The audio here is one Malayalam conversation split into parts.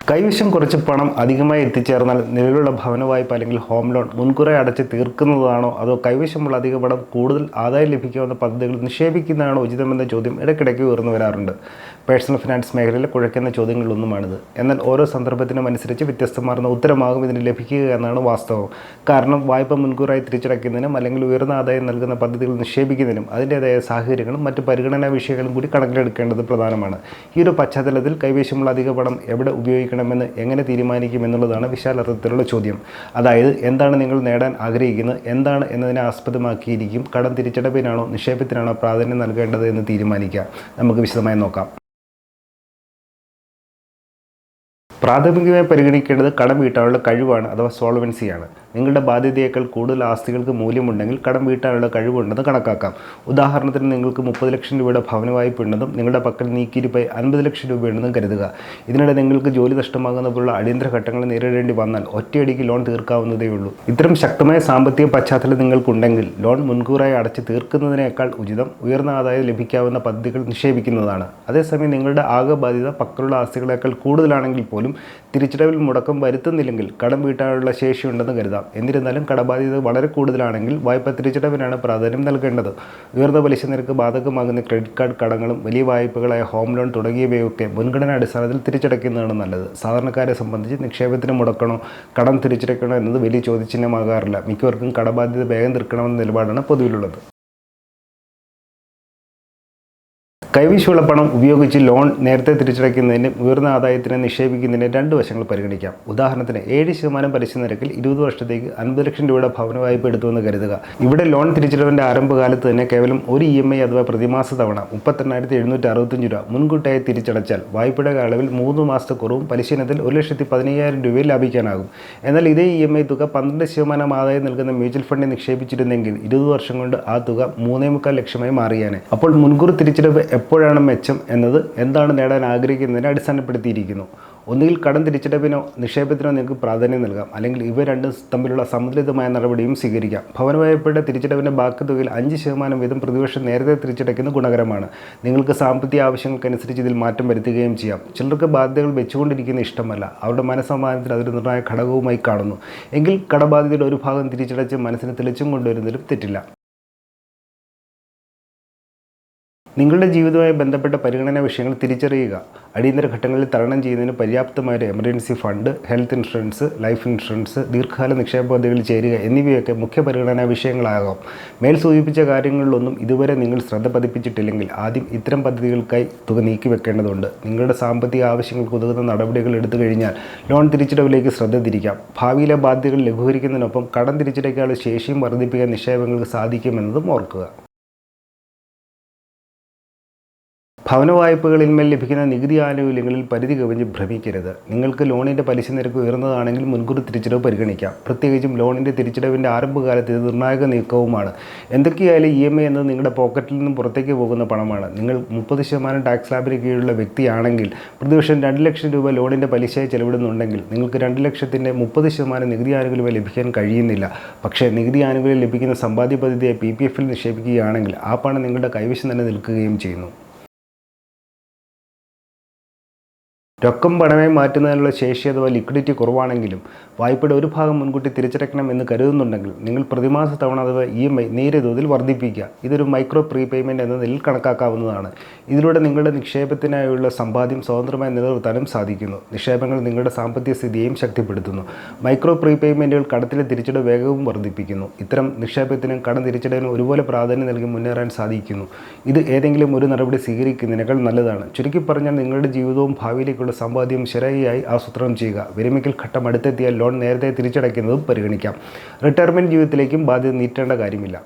കൈവശം കുറച്ച് പണം അധികമായി എത്തിച്ചേർന്നാൽ നിലവിലുള്ള ഭവന വായ്പ അല്ലെങ്കിൽ ഹോം ലോൺ മുൻകൂറായി അടച്ച് തീർക്കുന്നതാണോ അതോ കൈവശമുള്ള അധിക പണം കൂടുതൽ ആദായം ലഭിക്കാവുന്ന പദ്ധതികൾ നിക്ഷേപിക്കുന്നതാണോ ഉചിതമെന്ന ചോദ്യം ഇടയ്ക്കിടയ്ക്ക് ഉയർന്നു വരാറുണ്ട്. പേഴ്സണൽ ഫിനാൻസ് മേഖലയിൽ കുഴക്കുന്ന ചോദ്യങ്ങളിലൊന്നുമാണിത്. എന്നാൽ ഓരോ സന്ദർഭത്തിനും അനുസരിച്ച് വ്യത്യസ്തമാർന്ന ഉത്തരമാകും ഇതിന് ലഭിക്കുക എന്നാണ് വാസ്തവം. കാരണം വായ്പ മുൻകൂറായി തിരിച്ചടയ്ക്കുന്നതിനും അല്ലെങ്കിൽ ഉയർന്ന ആദായം നൽകുന്ന പദ്ധതികൾ നിക്ഷേപിക്കുന്നതിനും അതിൻ്റേതായ സാഹചര്യങ്ങളും മറ്റ് പരിഗണനാ വിഷയങ്ങളും കൂടി കണക്കിലെടുക്കേണ്ടത് പ്രധാനമാണ്. ഈ ഒരു പശ്ചാത്തലത്തിൽ കൈവശമുള്ള അധിക പണം എവിടെ ഉപയോഗിക്കണമെന്ന് എങ്ങനെ തീരുമാനിക്കുമെന്നുള്ളതാണ് വിശാലർത്ഥത്തിലുള്ള ചോദ്യം. അതായത് എന്താണ് നിങ്ങൾ നേടാൻ ആഗ്രഹിക്കുന്നത്, എന്താണ് എന്നതിനെ ആസ്പദമാക്കിയിരിക്കും കടം തിരിച്ചടവിനാണോ നിക്ഷേപത്തിനാണോ പ്രാധാന്യം നൽകേണ്ടത് എന്ന് തീരുമാനിക്കാം. നമുക്ക് വിശദമായി നോക്കാം. പ്രാഥമികമായി പരിഗണിക്കേണ്ടത് കടം വീട്ടാനുള്ള കഴിവാണ് അഥവാ സോൾവൻസിയാണ്. നിങ്ങളുടെ ബാധ്യതയേക്കാൾ കൂടുതൽ ആസ്തികൾക്ക് മൂല്യമുണ്ടെങ്കിൽ കടം വീട്ടാനുള്ള കഴിവുണ്ടെന്ന് കണക്കാക്കാം. ഉദാഹരണത്തിന് നിങ്ങൾക്ക് 30 ലക്ഷം രൂപയുടെ ഭവന വായ്പ ഉണ്ടെന്നും നിങ്ങളുടെ പക്കൽ നീക്കിയിരിപ്പായി 50 ലക്ഷം രൂപയുണ്ടെന്നും കരുതുക. ഇതിനിടെ നിങ്ങൾക്ക് ജോലി നഷ്ടമാകുന്ന പോലുള്ള അടിയന്തര ഘട്ടങ്ങൾ നേരിടേണ്ടി വന്നാൽ ഒറ്റയടിക്ക് ലോൺ തീർക്കാവുന്നതേയുള്ളൂ. ഇത്തരം ശക്തമായ സാമ്പത്തിക പശ്ചാത്തലം നിങ്ങൾക്കുണ്ടെങ്കിൽ ലോൺ മുൻകൂറായി അടച്ച് തീർക്കുന്നതിനേക്കാൾ ഉചിതം ഉയർന്ന ആദായം ലഭിക്കാവുന്ന പദ്ധതികൾ നിക്ഷേപിക്കുന്നതാണ്. അതേസമയം നിങ്ങളുടെ ആകെ ബാധ്യത പക്കലുള്ള ആസ്തികളേക്കാൾ കൂടുതലാണെങ്കിൽ പോലും തിരിച്ചടവിൽ മുടക്കം വരുത്തുന്നില്ലെങ്കിൽ കടം വീട്ടാനുള്ള ശേഷിയുണ്ടെന്ന് കരുതാം. എന്നിരുന്നാലും കടബാധ്യത വളരെ കൂടുതലാണെങ്കിൽ വായ്പ തിരിച്ചടവിനാണ് പ്രാധാന്യം നൽകേണ്ടത്. ഉയർന്ന പലിശ നിരക്ക് ബാധകമാകുന്ന ക്രെഡിറ്റ് കാർഡ് കടങ്ങളും വലിയ വായ്പകളായ ഹോം ലോൺ തുടങ്ങിയവയൊക്കെ മുൻഗണനാ അടിസ്ഥാനത്തിൽ തിരിച്ചടയ്ക്കുന്നതാണ് നല്ലത്. സാധാരണക്കാരെ സംബന്ധിച്ച് നിക്ഷേപത്തിന് മുടക്കണോ കടം തിരിച്ചടയ്ക്കണോ എന്നത് വലിയ ചോദ്യചിഹ്നമാകാറില്ല. മിക്കവർക്കും കടബാധ്യത വേഗം തീർക്കണമെന്ന നിലപാടാണ് പൊതുവിലുള്ളത്. കൈവശമുള്ള പണം ഉപയോഗിച്ച് ലോൺ നേരത്തെ തിരിച്ചടയ്ക്കുന്നതിനും ഉയർന്ന ആദായത്തിന് നിക്ഷേപിക്കുന്നതിന് രണ്ട് വശങ്ങൾ പരിഗണിക്കാം. ഉദാഹരണത്തിന് 7% പലിശ നിരക്കിൽ 20 വർഷത്തേക്ക് 50 ലക്ഷം രൂപയുടെ ഭവന വായ്പ എടുത്തുവെന്ന് കരുതുക. ഇവിടെ ലോൺ തിരിച്ചടവിൻ്റെ ആരംഭകാലത്ത് തന്നെ കേവലം ഒരു EMI അഥവാ പ്രതിമാസ തവണ 38,765 രൂപ മുൻകൂട്ടായി തിരിച്ചടച്ചാൽ വായ്പയുടെ അളവിൽ 3 മാസത്തെ കുറവും പലിശ ഇനത്തിൽ 1,15,000 രൂപയിൽ ലാഭിക്കാനാകും. എന്നാൽ ഇതേ EMI തുക 12% ആദായം നൽകുന്ന മ്യൂച്വൽ ഫണ്ടിൽ നിക്ഷേപിച്ചിരുന്നെങ്കിൽ 20 വർഷം കൊണ്ട് ആ തുക 3,4 ലക്ഷമായി മാറിയാണ്. അപ്പോൾ മുൻകൂർ തിരിച്ചടവ് എപ്പോഴാണ് മെച്ചം എന്നത് എന്താണ് നേടാൻ ആഗ്രഹിക്കുന്നതിനെ അടിസ്ഥാനപ്പെടുത്തിയിരിക്കുന്നു. ഒന്നുകിൽ കടം തിരിച്ചടവിനോ നിക്ഷേപത്തിനോ നിങ്ങൾക്ക് പ്രാധാന്യം നൽകാം, അല്ലെങ്കിൽ ഇവ രണ്ടും തമ്മിലുള്ള സന്തുലിതമായ നടപടിയും സ്വീകരിക്കാം. ഭവന വായ്പയുടെ തിരിച്ചടവിൻ്റെ ബാക്കി തുകയിൽ 5% വീതം പ്രതിവർഷം നേരത്തെ തിരിച്ചടയ്ക്കുന്നത് ഗുണകരമാണ്. നിങ്ങൾക്ക് സാമ്പത്തിക ആവശ്യങ്ങൾക്കനുസരിച്ച് ഇതിൽ മാറ്റം വരുത്തുകയും ചെയ്യാം. ചിലർക്ക് ബാധ്യതകൾ വെച്ചുകൊണ്ടിരിക്കുന്ന ഇഷ്ടമല്ല, അവരുടെ മനസ്സമാധാനത്തിൽ അതൊരു നിർണായക ഘടകവുമായി കാണുന്നു. എങ്കിൽ കടബാധ്യതയുടെ ഒരു ഭാഗം തിരിച്ചടച്ച് മനസ്സിന് തെളിച്ചം കൊണ്ടുവരുന്നതിലും തെറ്റില്ല. നിങ്ങളുടെ ജീവിതവുമായി ബന്ധപ്പെട്ട പരിഗണനാ വിഷയങ്ങൾ തിരിച്ചറിയുക. അടിയന്തര ഘട്ടങ്ങളിൽ തരണം ചെയ്യുന്നതിന് പര്യാപ്തമായ ഒരു emergency fund, health insurance, life insurance, ദീർഘകാല നിക്ഷേപ പദ്ധതികളിൽ ചേരുക എന്നിവയൊക്കെ മുഖ്യ പരിഗണനാ വിഷയങ്ങളാകാം. മേൽ സൂചിപ്പിച്ച കാര്യങ്ങളിലൊന്നും ഇതുവരെ നിങ്ങൾ ശ്രദ്ധ പതിപ്പിച്ചിട്ടില്ലെങ്കിൽ ആദ്യം ഇത്തരം പദ്ധതികൾക്കായി തുക നീക്കി വെക്കേണ്ടതുണ്ട്. നിങ്ങളുടെ സാമ്പത്തിക ആവശ്യങ്ങൾക്ക് ഉതകുന്ന നടപടികൾ എടുത്തു കഴിഞ്ഞാൽ ലോൺ തിരിച്ചടവിലേക്ക് ശ്രദ്ധ തിരിക്കാം. ഭാവിയിലെ ബാധ്യതകൾ ലഘൂകരിക്കുന്നതിനൊപ്പം കടം തിരിച്ചടയ്ക്കാനുള്ള ശേഷിയും വർദ്ധിപ്പിക്കാൻ നിക്ഷേപങ്ങൾക്ക് സാധിക്കുമെന്നതും ഓർക്കുക. ഭവന വായ്പകളിന്മേൽ ലഭിക്കുന്ന നികുതി ആനുകൂല്യങ്ങളിൽ പരിധി കവിഞ്ഞ് ഭ്രമിക്കരുത്. നിങ്ങൾക്ക് ലോണിൻ്റെ പലിശ നിരക്ക് ഉയർന്നതാണെങ്കിൽ മുൻകൂർ തിരിച്ചടവ് പരിഗണിക്കാം. പ്രത്യേകിച്ചും ലോണിൻ്റെ തിരിച്ചടവിൻ്റെ ആരംഭകാലത്ത് ഇത് നിർണായക നീക്കവുമാണ്. എന്തൊക്കെയായാലും EMI എന്നത് നിങ്ങളുടെ പോക്കറ്റിൽ നിന്നും പുറത്തേക്ക് പോകുന്ന പണമാണ്. നിങ്ങൾ 30% ടാക്സ് സ്ലാബിന് കീഴിലുള്ള വ്യക്തിയാണെങ്കിൽ പ്രതിവർഷം 2 ലക്ഷം രൂപ ലോണിൻ്റെ പലിശയായി ചെലവിടുന്നുണ്ടെങ്കിൽ നിങ്ങൾക്ക് 2 ലക്ഷത്തിൻ്റെ 30% നികുതി ആനുകൂല്യം ലഭിക്കാൻ കഴിയുന്നില്ല. പക്ഷേ നികുതി ആനുകൂല്യം ലഭിക്കുന്ന സമ്പാദ്യ പദ്ധതിയായി PPF നിക്ഷേപിക്കുകയാണെങ്കിൽ ആ പണം നിങ്ങളുടെ കൈവശം തന്നെ നിൽക്കുകയും ചെയ്യുന്നു. രൊക്കം പണമായി മാറ്റുന്നതിനുള്ള ശേഷി അഥവാ ലിക്വിഡിറ്റി കുറവാണെങ്കിലും വായ്പയുടെ ഒരു ഭാഗം മുൻകൂട്ടി തിരിച്ചടയ്ക്കണം എന്ന് കരുതുന്നുണ്ടെങ്കിൽ നിങ്ങൾ പ്രതിമാസ തവണ അഥവാ EMI നേരിയ തോതിൽ വർദ്ധിപ്പിക്കുക. ഇതൊരു മൈക്രോ പ്രീപേയ്മെൻറ്റ് എന്ന നിലയിൽ കണക്കാക്കാവുന്നതാണ്. ഇതിലൂടെ നിങ്ങളുടെ നിക്ഷേപത്തിനായുള്ള സമ്പാദ്യം സ്വതന്ത്രമായി നിലനിർത്താനും സാധിക്കുന്നു. നിക്ഷേപങ്ങൾ നിങ്ങളുടെ സാമ്പത്തിക സ്ഥിതിയെയും ശക്തിപ്പെടുത്തുന്നു. മൈക്രോ പ്രീപേയ്മെൻറ്റുകൾ കടത്തിലെ തിരിച്ചടവ് വേഗവും വർദ്ധിപ്പിക്കുന്നു. ഇത്തരം നിക്ഷേപത്തിനും കടം തിരിച്ചടവിനും ഒരുപോലെ പ്രാധാന്യം നൽകി മുന്നേറാൻ സാധിക്കുന്നു. ഇത് ഏതെങ്കിലും ഒരു നടപടി സ്വീകരിക്കുന്നതിനേക്കാൾ നല്ലതാണ്. ചുരുക്കി പറഞ്ഞാൽ നിങ്ങളുടെ ജീവിതവും ഭാവിയിലേക്കുള്ള സമ്പാദ്യം ശരിയായി ആസൂത്രണം ചെയ്യുക. വിരമിക്കൽ ഘട്ടം അടുത്തെത്തിയാൽ ലോൺ നേരത്തെ തിരിച്ചടയ്ക്കുന്നതും പരിഗണിക്കാം. റിട്ടയർമെൻറ്റ് ജീവിതത്തിലേക്കും ബാധ്യത നീട്ടേണ്ട കാര്യമില്ല.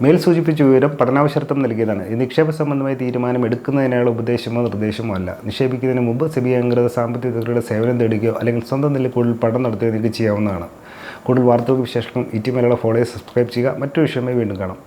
മേൽ സൂചിപ്പിച്ച വിവരം പഠനാവശ്യർത്ഥം നൽകിയതാണ്. ഈ നിക്ഷേപ സംബന്ധമായ തീരുമാനം എടുക്കുന്നതിനുള്ള ഉപദേശമോ നിർദ്ദേശമോ അല്ല. നിക്ഷേപിക്കുന്നതിന് മുമ്പ് സെബി അംഗീകൃത സാമ്പത്തിക വിദഗ്ധരുടെ സേവനം തേടുകയോ അല്ലെങ്കിൽ സ്വന്തം നിലയിൽ കൂടുതൽ പഠനം നടത്തുകയോ നിങ്ങൾക്ക് ചെയ്യാവുന്നതാണ്. കൂടുതൽ വാർത്തകൾക്ക് വിശേഷങ്ങളും ET മലയാളം ഫോളോയെ സബ്സ്ക്രൈബ് ചെയ്യുക. മറ്റൊരു വിഷയമായി വീണ്ടും കാണാം.